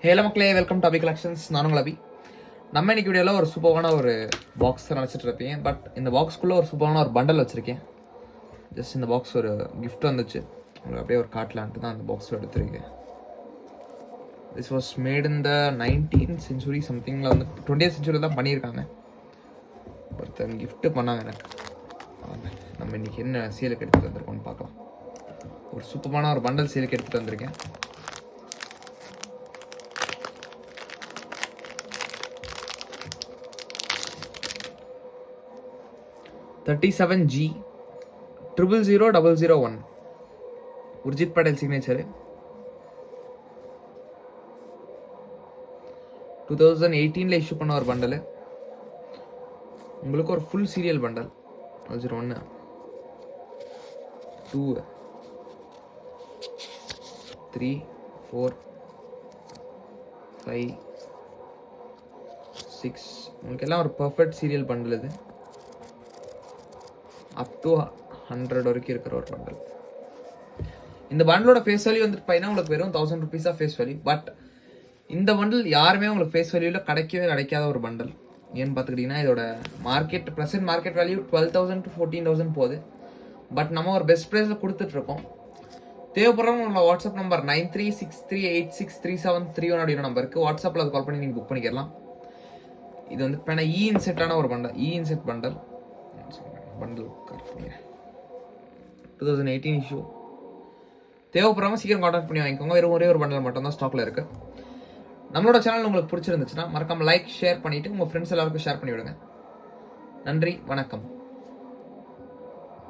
ஹேல மக்களே, welcome to Abhi collections. நான் உங்கள் அபி. நம்ம இன்னைக்கு வீடியோவில் ஒரு சூப்பரான ஒரு பாக்ஸ் நினச்சிட்டு இருப்பீங்க. பட் இந்த பாக்ஸ்க்குள்ளே ஒரு சூப்பரான ஒரு பண்டல் வச்சுருக்கேன். ஜஸ்ட் இந்த பாக்ஸ் ஒரு கிஃப்ட் வந்துச்சு, உங்களுக்கு அப்படியே ஒரு காட்டலான்ட்டு தான் அந்த பாக்ஸ் எடுத்துருக்கேன். This was made in the 19th century சம்திங்கில் வந்து 20th century தான் பண்ணியிருக்காங்க. ஒருத்தர் கிஃப்ட் பண்ணாங்க எனக்கு. நம்ம இன்னைக்கு என்ன சேலுக்கு எடுத்துகிட்டு வந்திருக்கோம்னு பார்க்கலாம். ஒரு சூப்பரான ஒரு பண்டல் சேலுக்கு எடுத்துகிட்டு வந்திருக்கேன். $37G 000001 Urjit Patel signature. 2018 issue பண்ண ஒரு பண்டல். உங்களுக்கு ஒரு ஃபுல் சீரியல் பண்டல். 01 2 3 4 5 6 உங்களுக்கு எல்லாம் ஒரு பர்ஃபெக்ட் சீரியல் பண்டல். இது அப் டு 100 வரைக்கும் இருக்கிற ஒரு பண்டல். இந்த பண்டலோட ஃபேஸ் வேல்யூ வந்துட்டு பார்த்தீங்கன்னா உங்களுக்கு வெறும் 1000 rupees தான் ஃபேஸ் வேல்யூ. பட் இந்த பண்டல் யாருமே உங்களுக்கு ஃபேஸ் வேல்யூவில் கிடைக்காத ஒரு பண்டல். ஏன்னு பார்த்துக்கிட்டிங்கன்னா இதோட ப்ரெசென்ட் மார்க்கெட் வேல்யூ 12,000 to 14,000 போகுது. பட் நம்ம ஒரு பெஸ்ட் ப்ரைஸில் கொடுத்துட்ருக்கோம். தேவைப்படுறவங்க உங்களோட வாட்ஸ்அப் நம்பர் 9363863731 அப்படின்ற நம்பருக்கு வாட்ஸ்அப்பில் அது கால் பண்ணி நீங்கள் புக் பண்ணிக்கலாம். இது வந்து இப்போ இன்செட்டான ஒரு பண்டல். Inset bundle 2018 issue. தேவைப்படுறவங்க சீக்கிரம் கான்டாக்ட் பண்ணி வாங்கிக்கோங்க. வெறும் ஒரே ஒரு பண்டல் மட்டும் தான் ஸ்டாக்ல இருக்கு. நம்மளோட சேனல் உங்களுக்கு பிடிச்சிருந்துச்சுன்னா மறக்காம லைக் ஷேர் பண்ணிட்டு உங்க ஃப்ரெண்ட்ஸ் எல்லாருக்கும் ஷேர் பண்ணி விடுங்க. நன்றி, வணக்கம்.